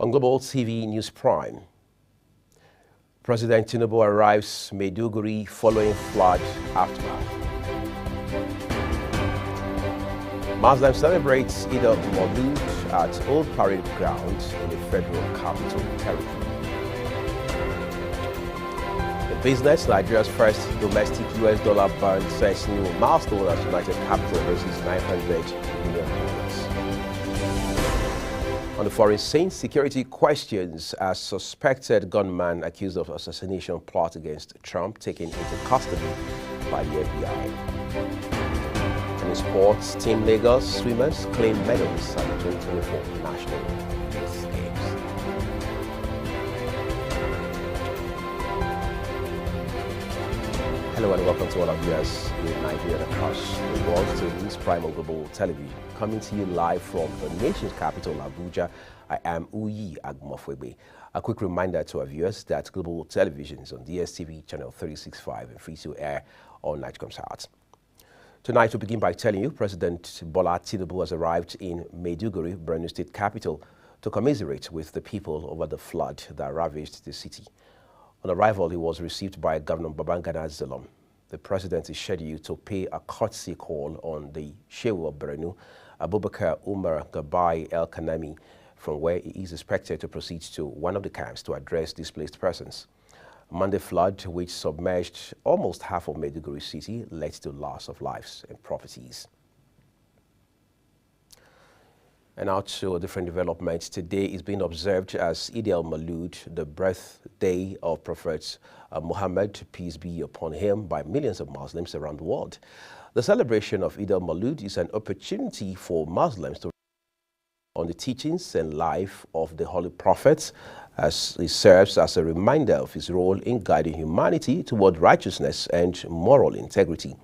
On Global TV News Prime, President Tinubu arrives Maiduguri following flood aftermath. Muslims celebrate Eid al-Maulud at Old Parade Ground in the Federal Capital Territory. In business, Nigeria's first domestic US dollar bond sets new milestone as United Capital raises $900 million. On the foreign scene, security questions as suspected gunman accused of assassination plot against Trump taken into custody by the FBI. And in sports, Team Lagos swimmers claim medals at the 2024 National Youth Games. Hello and welcome to all our viewers in Nigeria and across the world to News Prime on Global Television. Coming to you live from the nation's capital, Abuja, I am Uyi Agmofwebe. A quick reminder to our viewers that Global Television is on DSTV channel 365 and free to air on Nightcomsat. Tonight we begin by telling you President Bola Tinubu has arrived in Maiduguri, Borno State capital, to commiserate with the people over the flood that ravaged the city. On arrival, he was received by Governor Babangida Zulum. The president is scheduled to pay a courtesy call on the Shehu of Borno, Abubakar Umar Gabai El Kanami, from where he is expected to proceed to one of the camps to address displaced persons. Monday flood, which submerged almost half of Maiduguri city, led to loss of lives and properties. And now to a different development. Today is being observed as Eid al-Maulud, the birthday of Prophet Muhammad, peace be upon him, by millions of Muslims around the world. The celebration of Eid al-Maulud is an opportunity for Muslims to on the teachings and life of the Holy Prophet, as it serves as a reminder of his role in guiding humanity toward righteousness and moral integrity.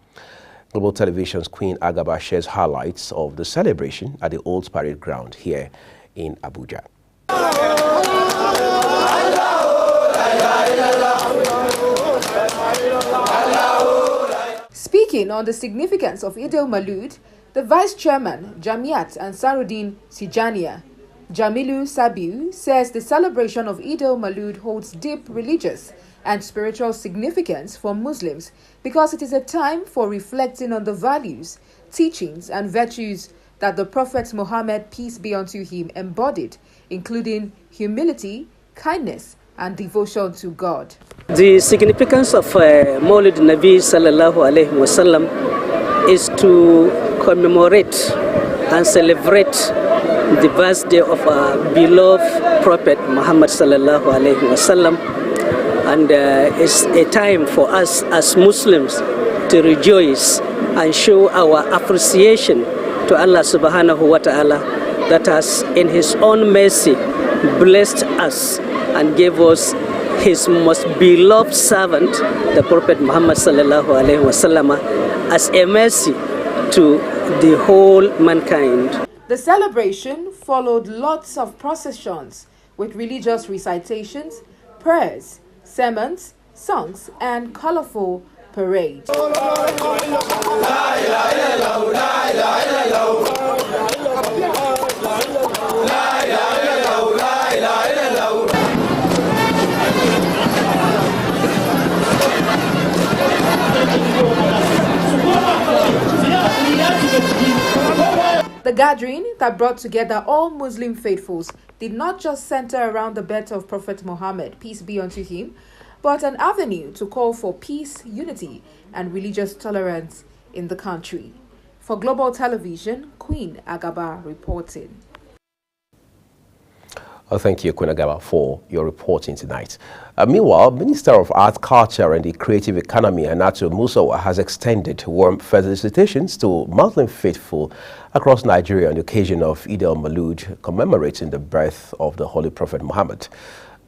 Global Television's Queen Agaba shares highlights of the celebration at the Old Parade Ground here in Abuja. Speaking on the significance of Eid al-Maulud, the Vice Chairman, Jamiat Ansaruddin Tijaniya, Jamilu Sabiu, says the celebration of Eid al-Maulud holds deep religious and spiritual significance for Muslims because it is a time for reflecting on the values, teachings, and virtues that the Prophet Muhammad, peace be unto him, embodied, including humility, kindness, and devotion to God. The significance of Maulid Nabi Sallallahu Alaihi Wasallam is to commemorate and celebrate the birthday of our beloved Prophet Muhammad Sallallahu Alaihi Wasallam, and it's a time for us as Muslims to rejoice and show our appreciation to Allah Subhanahu wa Ta'ala that has in his own mercy blessed us and gave us his most beloved servant, the Prophet Muhammad Sallallahu Alaihi Wasallam, as a mercy to the whole mankind. The celebration followed lots of processions with religious recitations, prayers, sermons, songs, and colorful parades. The gathering that brought together all Muslim faithfuls did not just center around the birth of Prophet Muhammad, peace be unto him, but an avenue to call for peace, unity, and religious tolerance in the country. For Global Television, Queen Agaba reporting. Thank you, Kunagawa, for your reporting tonight. Meanwhile, Minister of Art, Culture and the Creative Economy, Hannatu Musawa, has extended warm felicitations to Muslim faithful across Nigeria on the occasion of Eid al-Maulud, commemorating the birth of the Holy Prophet Muhammad.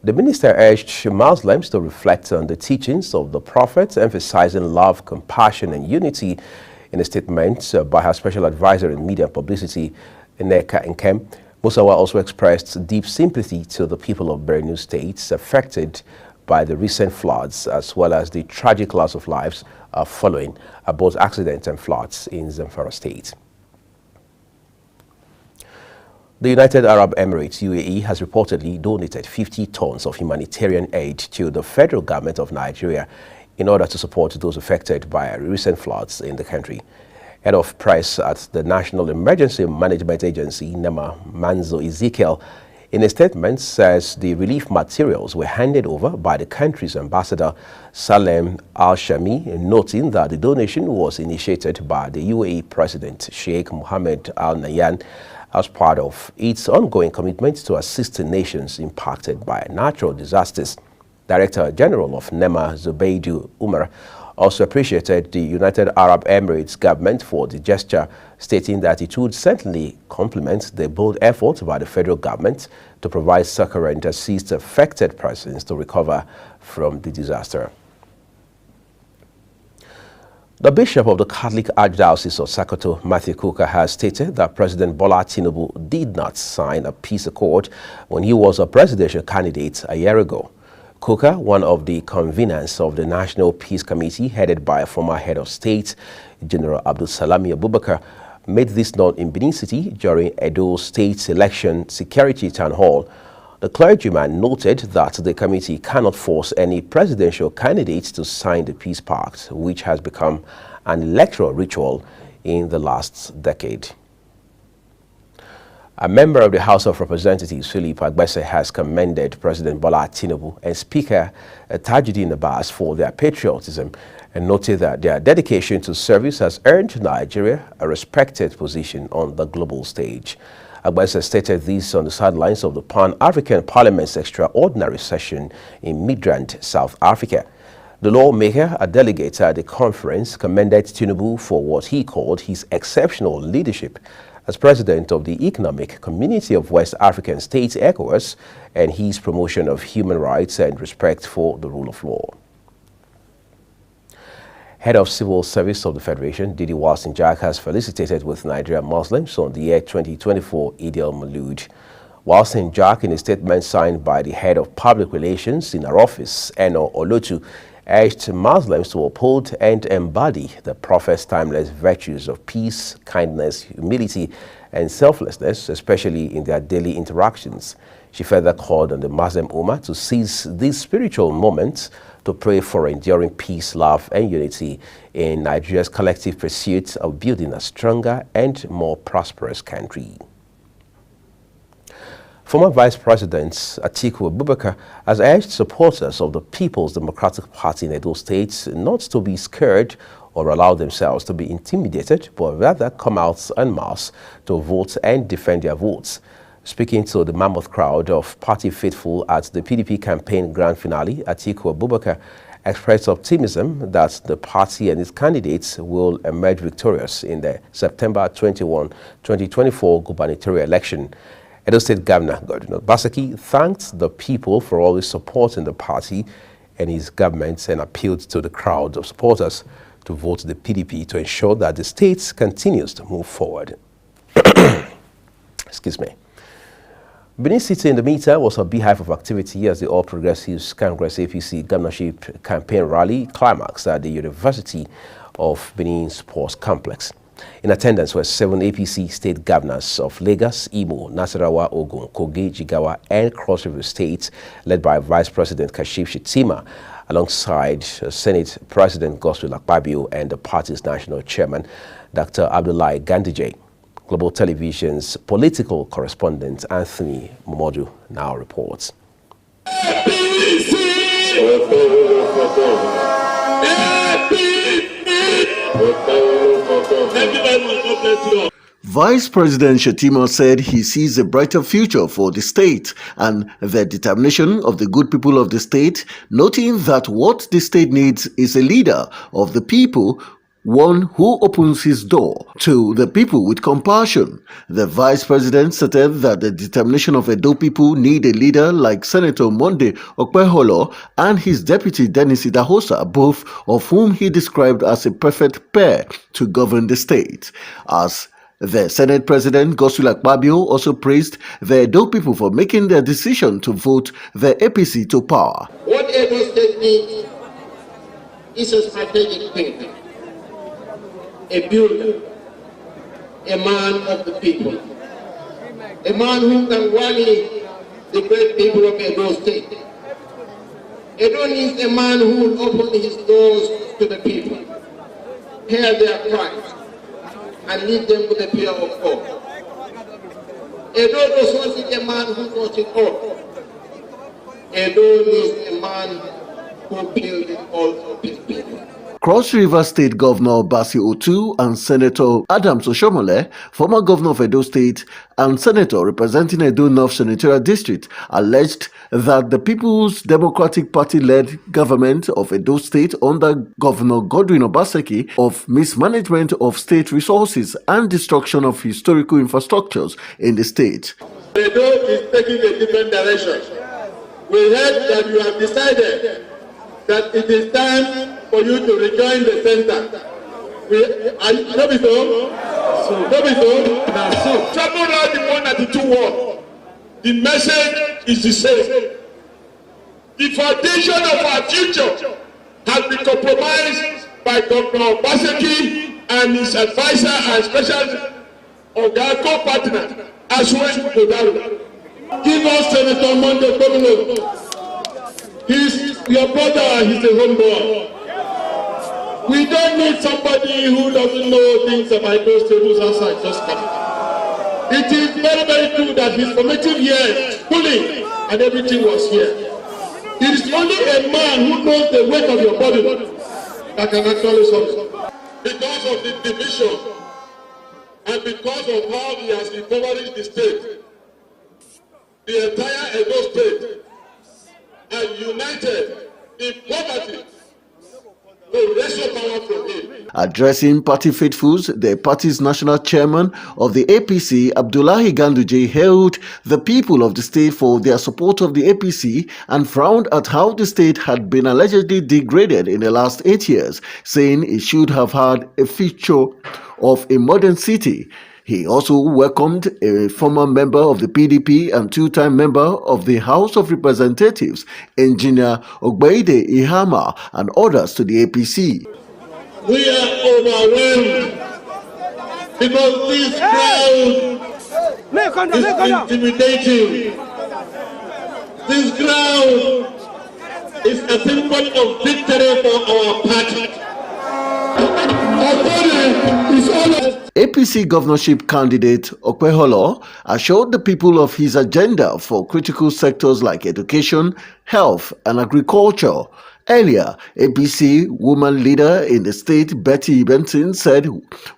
The minister urged Muslims to reflect on the teachings of the Prophet, emphasizing love, compassion, and unity in a statement by her special advisor in media and publicity, Nneka Nkem. Musawa also expressed deep sympathy to the people of Borno State affected by the recent floods, as well as the tragic loss of lives following both accidents and floods in Zamfara State. The United Arab Emirates, UAE, has reportedly donated 50 tons of humanitarian aid to the federal government of Nigeria in order to support those affected by recent floods in the country. Head of press at the National Emergency Management Agency, NEMA, Manzo Ezekiel, in a statement says the relief materials were handed over by the country's ambassador, Salem Al-Shami, noting that the donation was initiated by the UAE President, Sheikh Mohammed Al Nahyan, as part of its ongoing commitment to assist the nations impacted by natural disasters. Director General of NEMA, Zubaidu Umar, also appreciated the United Arab Emirates government for the gesture, stating that it would certainly complement the bold effort by the federal government to provide succor and assist affected persons to recover from the disaster. The Bishop of the Catholic Archdiocese of Sokoto, Matthew Kuka, has stated that President Bola Tinubu did not sign a peace accord when he was a presidential candidate a year ago. Kuka, one of the conveners of the National Peace Committee headed by former head of state, General Abdul Salami Abubakar, made this known in Benin City during Edo State's election security town hall. The clergyman noted that the committee cannot force any presidential candidates to sign the peace pact, which has become an electoral ritual in the last decade. A member of the House of Representatives, Philip Agbese, has commended President Bola Tinubu and Speaker Tajuddin Abbas for their patriotism and noted that their dedication to service has earned Nigeria a respected position on the global stage. Agbese stated this on the sidelines of the Pan-African Parliament's extraordinary session in Midrand, South Africa. The lawmaker, a delegate at the conference, commended Tinubu for what he called his exceptional leadership as president of the Economic Community of West African States, ECOWAS, and his promotion of human rights and respect for the rule of law. Head of Civil Service of the Federation, Didi Walson Jack, has felicitated with Nigerian Muslims on the year 2024 Eid al-Maulud. Walson Jack, in a statement signed by the head of public relations in her office, Eno Olotu, urged Muslims to uphold and embody the Prophet's timeless virtues of peace, kindness, humility, and selflessness, especially in their daily interactions. She further called on the Muslim Ummah to seize these spiritual moments to pray for enduring peace, love, and unity in Nigeria's collective pursuit of building a stronger and more prosperous country. Former Vice President Atiku Abubakar has urged supporters of the People's Democratic Party in Edo State not to be scared or allow themselves to be intimidated, but rather come out en masse to vote and defend their votes. Speaking to the mammoth crowd of party faithful at the PDP campaign grand finale, Atiku Abubakar expressed optimism that the party and its candidates will emerge victorious in the September 21, 2024 gubernatorial election. Edo State Governor Godwin Obaseki thanked the people for always supporting the party and his government and appealed to the crowd of supporters to vote the PDP to ensure that the state continues to move forward. Excuse me. Benin City in the meter was a beehive of activity as the All Progressives Congress APC governorship campaign rally climaxed at the University of Benin Sports Complex. In attendance were 7 APC state governors of Lagos, Imo, Nasarawa, Ogun, Kogi, Jigawa, and Cross River States, led by Vice President Kashif Shettima, alongside Senate President Godswill Akpabio and the party's national chairman, Dr. Abdullahi Ganduje. Global Television's political correspondent Anthony Momodu now reports. Vice President Shettima said he sees a brighter future for the state and the determination of the good people of the state, noting that what the state needs is a leader of the people, one who opens his door to the people with compassion. The vice president stated that the determination of Edo people need a leader like Senator Monday Okpeholo and his deputy Dennis Idahosa, both of whom he described as a perfect pair to govern the state. As the Senate President Godswill Akpabio also praised the Edo people for making their decision to vote the APC to power. What Edo State needs is a strategic thinker, a builder, a man of the people, a man who can rally the great people of Edo State. Edo needs a man who will open his doors to the people, hear their cries, and lead them with the fear of God. Edo does not need a man who knows it all. Edo needs a man who builds it all for his people. Cross River State Governor Basi Otu and Senator Adams Oshomole, former governor of Edo State and senator representing Edo North Senatorial District, alleged that the People's Democratic Party-led government of Edo State under Governor Godwin Obaseki of mismanagement of state resources and destruction of historical infrastructures in the state. Edo is taking a different direction. We heard that you have decided that it is time for you to rejoin the center. Travel around the 192 ward. The message is the same. The foundation of our future has been compromised by Dr. Obaseki and his advisor and special co-partner, as well as Odaru. Give us Senator Monday Okpeholo. He's your brother, he's a homeboy. We don't need somebody who doesn't know things about those tables outside just coming. It is very, very true that his formative years, schooling and everything was here. It is only a man who knows the weight of your body that can actually solve it. Because of the division and because of how he has impoverished the state, the entire Edo State and united in poverty to wrestle power from him. Addressing party faithfuls, the party's national chairman of the APC, Abdullahi Ganduje, hailed the people of the state for their support of the APC and frowned at how the state had been allegedly degraded in the last 8 years, saying it should have had a feature of a modern city. He also welcomed a former member of the PDP and two-time member of the House of Representatives, Engineer Ogbeide Ihama, and others to the APC. We are overwhelmed because this crowd is intimidating. This crowd is a symbol of victory for our party. APC governorship candidate Okpeholo assured the people of his agenda for critical sectors like education, health, and agriculture. Earlier, APC woman leader in the state, Betty Benson, said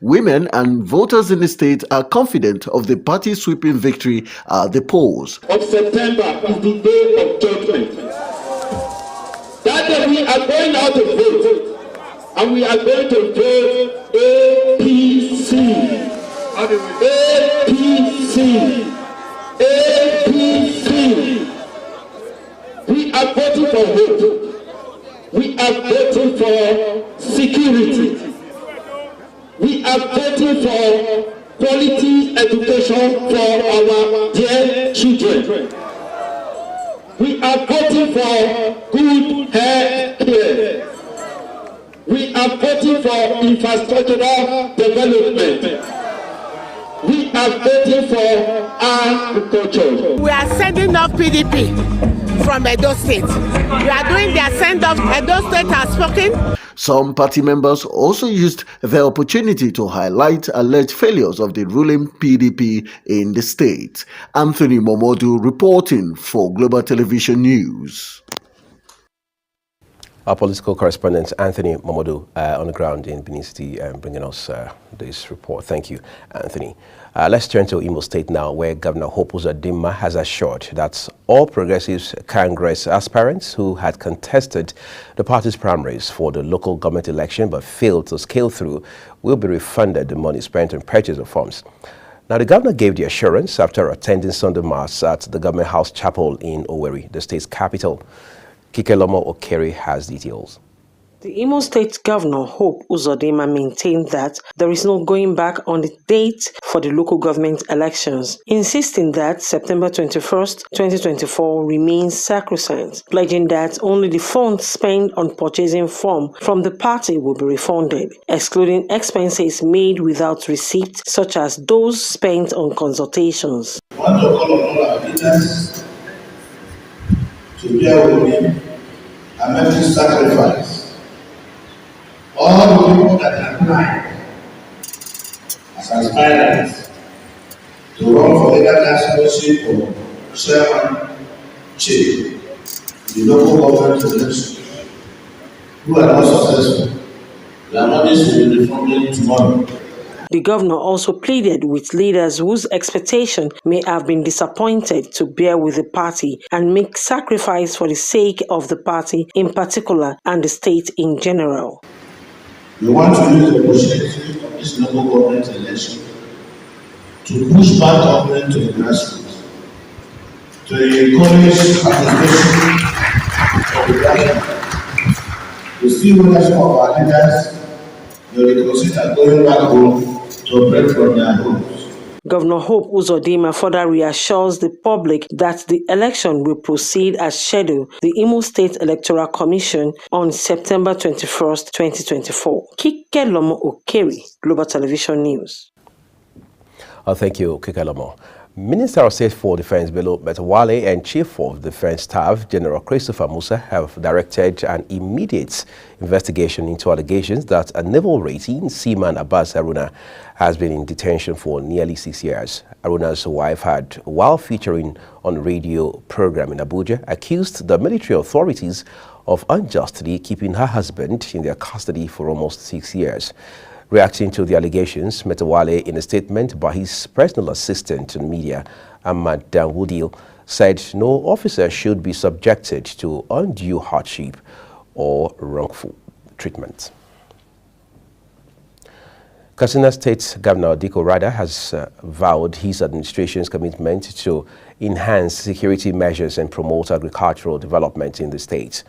women and voters in the state are confident of the party's sweeping victory at the polls. Of September is the day of judgment. That day we are going out to vote. And we are going to vote APC. APC. APC. We are voting for hope. We are voting for security. We are voting for quality education for our dear children. We are voting for good health care. We are voting for infrastructural development. We are voting for agriculture. We are sending off PDP from Edo State. We are doing their send-off. Edo State has spoken. Some party members also used the opportunity to highlight alleged failures of the ruling PDP in the state. Anthony Momodu reporting for Global Television News. Our political correspondent, Anthony Momodu, on the ground in Benin City, bringing us this report. Thank you, Anthony. Let's turn to Imo State now, where Governor Hope Uzodinma has assured that all Progressive Congress aspirants who had contested the party's primaries for the local government election but failed to scale through will be refunded the money spent on purchase of forms. Now, the governor gave the assurance after attending Sunday Mass at the Government House Chapel in Owerri, the state's capital. Kikelomo Okeri has details. The Imo State Governor Hope Uzodinma maintained that there is no going back on the date for the local government elections, insisting that September 21st, 2024 remains sacrosanct, pledging that only the funds spent on purchasing form from the party will be refunded, excluding expenses made without receipt, such as those spent on consultations. I want to call on all our leaders to bear with me and make this sacrifice. All the people that apply as aspirants to run for either councillorship or chairmanship in the local government election who are not successful, their monies will be refunded tomorrow. The governor also pleaded with leaders whose expectation may have been disappointed to bear with the party and make sacrifice for the sake of the party in particular and the state in general. We want to use the opportunity of this local government election to push back government to the grassroots, to encourage participation of the grassroots, to see whether some of our leaders will consider going back home to operate from their homes. Governor Hope Uzodinma further reassures the public that the election will proceed as scheduled, the Imo State Electoral Commission, on September 21st, 2024. Kikelomo Okeri, Global Television News. Thank you, Kikelomo. Minister of State for Defense Bello Matawalle and Chief of Defense Staff General Christopher Musa have directed an immediate investigation into allegations that a naval rating, Seaman Abbas Aruna, has been in detention for nearly 6 years. Aruna's wife had, while featuring on a radio program in Abuja, accused the military authorities of unjustly keeping her husband in their custody for almost 6 years. Reacting to the allegations, Matawalle, in a statement by his personal assistant to the media, Ahmad Danwoodil, said no officer should be subjected to undue hardship or wrongful treatment. Katsina State Governor Diko Rada has vowed his administration's commitment to enhance security measures and promote agricultural development in the state.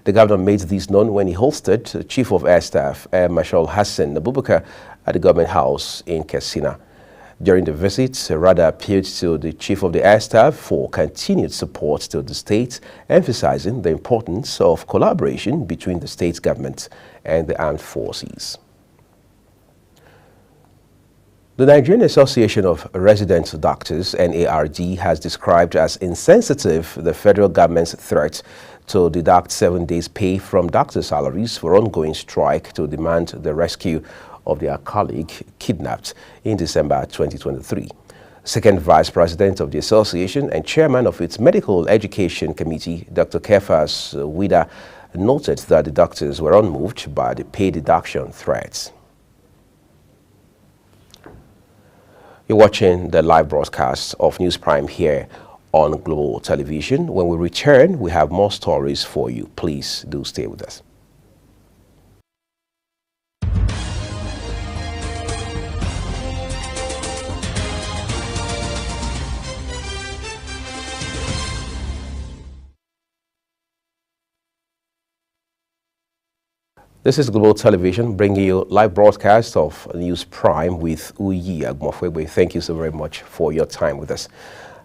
The governor made this known when he hosted the Chief of Air Staff, Air Marshal Hassan Abubakar, at the Government House in Katsina. During the visit, Rada appealed to the Chief of the Air Staff for continued support to the state, emphasizing the importance of collaboration between the state government and the armed forces. The Nigerian Association of Resident Doctors, NARD, has described as insensitive the federal government's threat to deduct 7 days' pay from doctors' salaries for ongoing strike to demand the rescue of their colleague kidnapped in December 2023. Second Vice President of the Association and Chairman of its Medical Education Committee, Dr. Kefas Wida, noted that the doctors were unmoved by the pay deduction threats. You're watching the live broadcast of News Prime here on Global Television. When we return, we have more stories for you. Please do stay with us. This is Global Television, bringing you live broadcast of News Prime with Uyi Agumofwegbe. Thank you so very much for your time with us.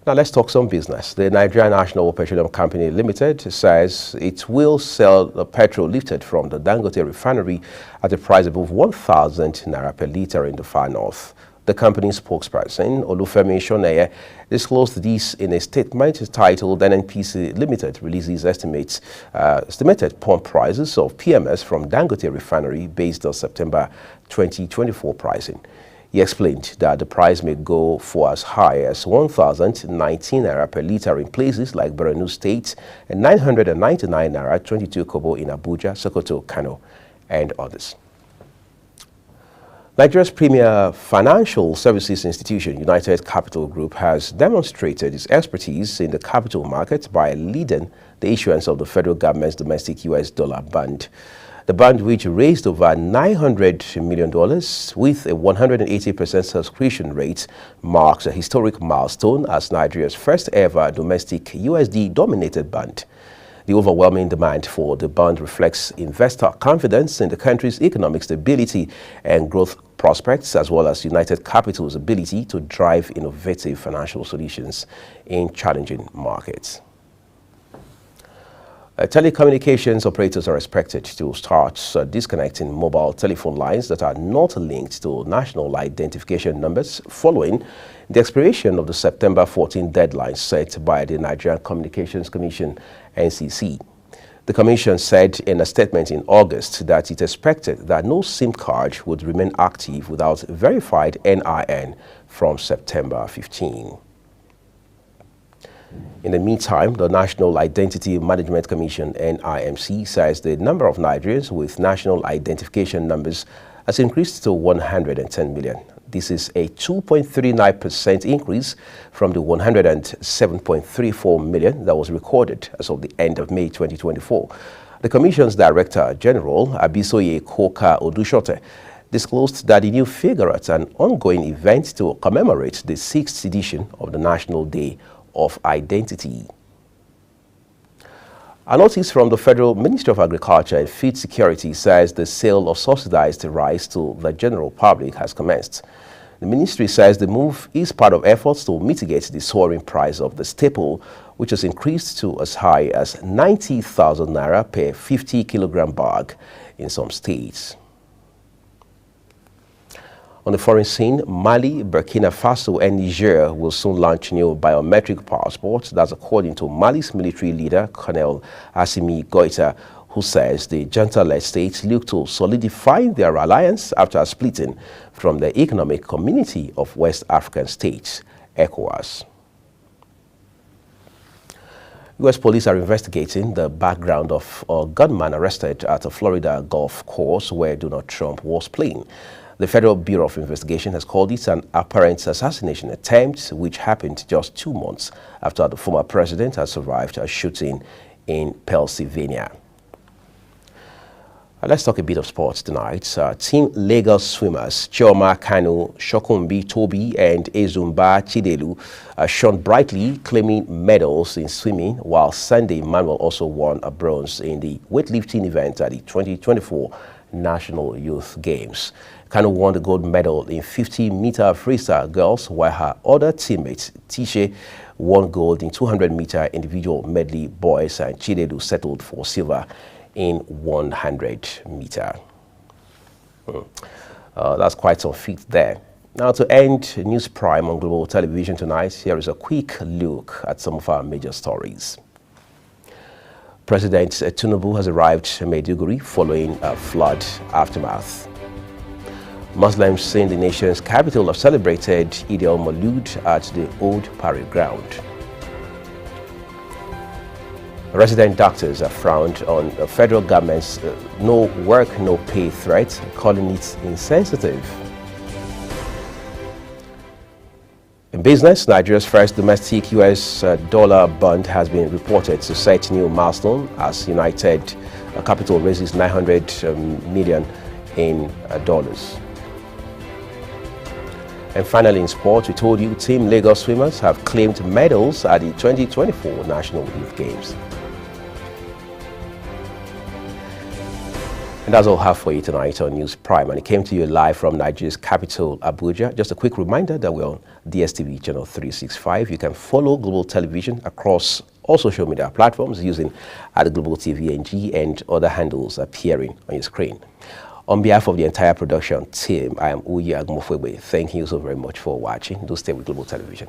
Now let's talk some business. The Nigerian National Petroleum Company Limited says it will sell the petrol lifted from the Dangote refinery at a price above 1,000 naira per litre in the far north. The company's spokesperson, Olufemi Shoneye, disclosed this in a statement titled NNPC Limited releases estimated pump prices of PMS from Dangote refinery based on September 2024 pricing. He explained that the price may go for as high as 1,019 naira per litre in places like Borno State and 999 naira 22 kobo in Abuja, Sokoto, Kano, and others. Nigeria's premier financial services institution, United Capital Group, has demonstrated its expertise in the capital market by leading the issuance of the federal government's domestic US dollar bond. The bond, which raised over $900 million with a 180% subscription rate, marks a historic milestone as Nigeria's first ever domestic USD-dominated bond. The overwhelming demand for the bond reflects investor confidence in the country's economic stability and growth prospects, as well as United Capital's ability to drive innovative financial solutions in challenging markets. Telecommunications operators are expected to start disconnecting mobile telephone lines that are not linked to national identification numbers following the expiration of the September 14 deadline set by the Nigerian Communications Commission, NCC. The Commission said in a statement in August that it expected that no SIM card would remain active without verified NIN from September 15. In the meantime, the National Identity Management Commission, NIMC, says the number of Nigerians with national identification numbers has increased to 110 million. This is a 2.39% increase from the 107.34 million that was recorded as of the end of May 2024. The Commission's Director General, Abisoye Koka Odushote, disclosed that the new figure at an ongoing event to commemorate the 6th edition of the National Day of Identity. A notice from the Federal Ministry of Agriculture and Food Security says the sale of subsidized rice to the general public has commenced. The ministry says the move is part of efforts to mitigate the soaring price of the staple, which has increased to as high as 90,000 naira per 50-kilogram bag in some states. On the foreign scene, Mali, Burkina Faso, and Niger will soon launch new biometric passports. That's according to Mali's military leader, Colonel Assimi Goïta, who says the junta-led states look to solidify their alliance after splitting from the Economic Community of West African States, ECOWAS. U.S. police are investigating the background of a gunman arrested at a Florida golf course where Donald Trump was playing. The Federal Bureau of Investigation has called it an apparent assassination attempt, which happened just 2 months after the former president had survived a shooting in Pennsylvania. Let's talk a bit of sports tonight. Team Lagos swimmers Chioma Kanu, Shokunbi Tobi, and Ezumba Chidelu shone brightly, claiming medals in swimming, while Sunday Manuel also won a bronze in the weightlifting event at the 2024 National Youth Games. Kanu won the gold medal in 50-meter freestyle girls, while her other teammate, Tishe, won gold in 200-meter individual medley boys, and Chidelu settled for silver in 100-meter. That's quite some feat there. Now, to end News Prime on Global Television tonight, here is a quick look at some of our major stories. President Tinubu has arrived in Maiduguri following a flood aftermath. Muslims in the nation's capital have celebrated Eid al-Maulud at the Old Parade Ground. Resident doctors have frowned on the federal government's no work, no pay threat, calling it insensitive. In business, Nigeria's first domestic US dollar bond has been reported to set new milestone as United Capital raises $900 million in dollars. And finally, in sports, we told you Team Lagos swimmers have claimed medals at the 2024 National Youth Games. And that's all I have for you tonight on News Prime, and it came to you live from Nigeria's capital, Abuja. Just a quick reminder that we're on DSTV channel 365. You can follow Global Television across all social media platforms using @GlobalTVNG and other handles appearing on your screen. On behalf of the entire production team, I am Uyi Agmofwebe. Thank you so very much for watching. Do stay with Global Television.